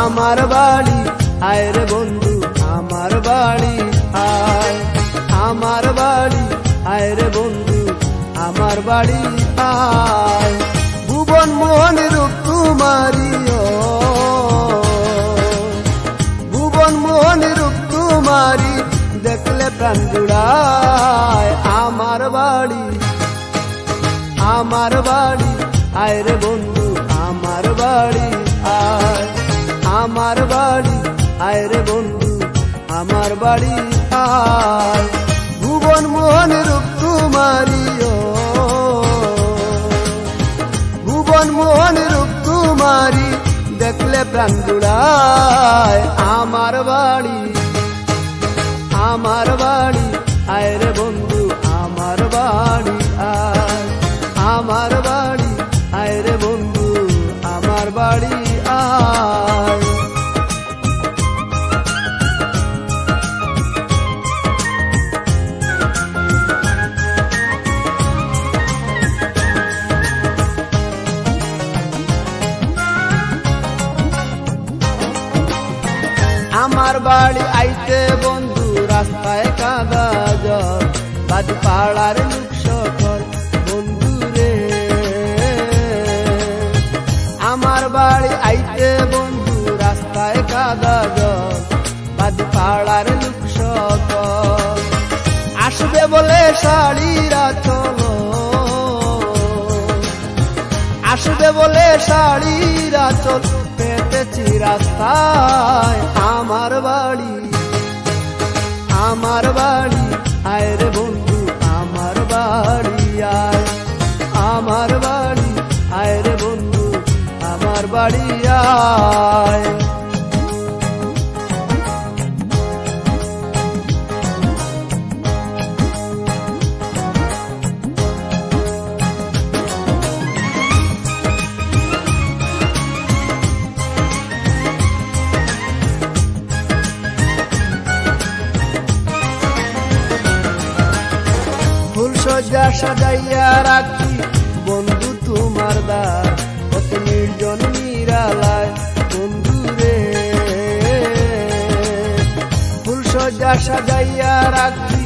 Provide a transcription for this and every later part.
আমার বাড়ি আয় রে বন্ধু আমার বাড়ি আয়, আমার বাড়ি আয় রে বন্ধু আমার বাড়ি আয়। ভুবন মোহন রূপ তোমারি ভুবন মোহন রূপ তোমারি দেখলে প্রাণ জুড়ায়। আমার বাড়ি আয় রে বন্ধু আমার বাড়ি আয়, আমার বাড়ি আয় রে বন্ধু আমার বাড়ি আয়। ভুবন মোহন রূপ তোমারি ভুবন মোহন রূপ তোমারি দেখলে প্রাণ জুড়ায়। আমার বাড়ি আয় রে বন্ধু আমার বাড়ি আয়, আমার বাড়ি আয় রে বন্ধু আমার বাড়ি আয়। আমার বাড়ি আইতে বন্ধু রাস্তায় কাদা জল, বাদ পাড়ার লোক সকল বন্ধু রে। আমার বাড়ি আইতে বন্ধু রাস্তায় কাদা জল, বাদ পাড়ার লোক সকল আসবে বলে শাড়িরা চলো, আসবে বলে শাড়িরা চল পেতেছি রাস্তায়। আমার বাড়ি আয় রে বন্ধু আমার বাড়ি আয়, আমার বাড়ি আয় রে বন্ধু আমার বাড়ি আয়। সজ্জা সাজাইয়া রাখি বন্ধু তোমার দ্বার, কত নির্জন নিরালায় বন্ধু রে। ফুল সজ্জা সাজাইয়া রাখি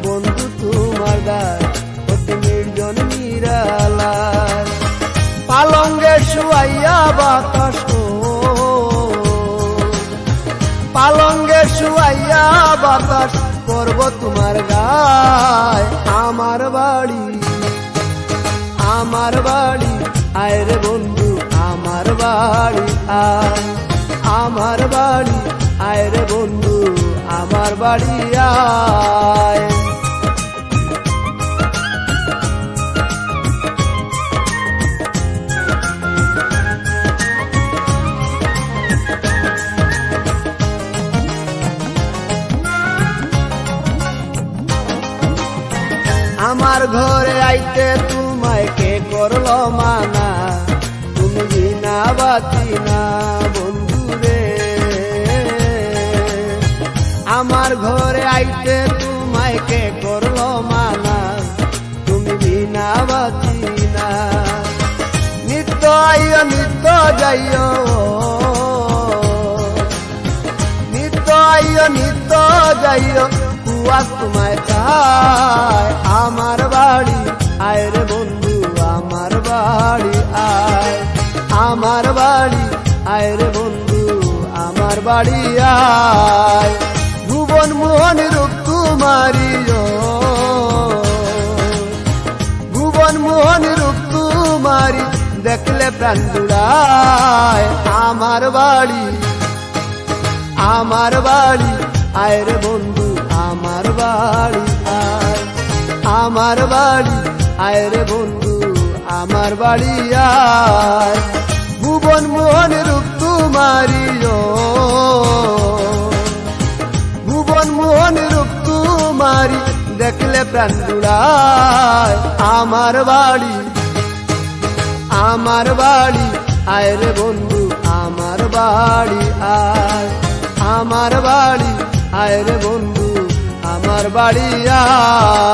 বন্ধু তোমার দ্বার, কত নির্জন নিরালায়। পালঙ্গে শুয়াইয়া বাতাস পালঙ্গে শুয়াইয়া বাতাস করব তোমার গায়। আমার বাড়ি আয় রে বন্ধু আমার বাড়ি আয়, আমার বাড়ি আয় রে বন্ধু আমার বাড়ি আয়। আমার ঘরে আইতে তোমায় কে করলো মানা, তুমি বিনা বাতি না বন্ধু রে। আমার ঘরে আইতে তোমায় কে করলো মানা, তুমি বিনা বাতি না। নিত্য আইও নিত্য যাইও, নিত্য আইও নিত্য যাইও কুয়াশ তোমায় চায়। আমার বাড়ি আয় রে বন্ধু আমার বাড়ি আয়, আমার বাড়ি আয় রে বন্ধু আমার বাড়ি আয়। ভুবন মোহন রূপ তোমারি ভুবন মোহন রূপ তোমারি দেখলে প্রাণ জুড়ায়। আমার বাড়ি আয় রে বন্ধু আমার বাড়ি আয়, আমার বাড়ি আয় রে বন্ধু আমার বাড়ি আয়। ভুবন মোহন রূপ তোমারি ভুবন মোহন রূপ তোমারি দেখলে প্রাণ জুড়ায়। আমার বাড়ি আয় রে বন্ধু আমার বাড়ি আয়, আমার বাড়ি আয় রে বন্ধু আমার বাড়ি আয়।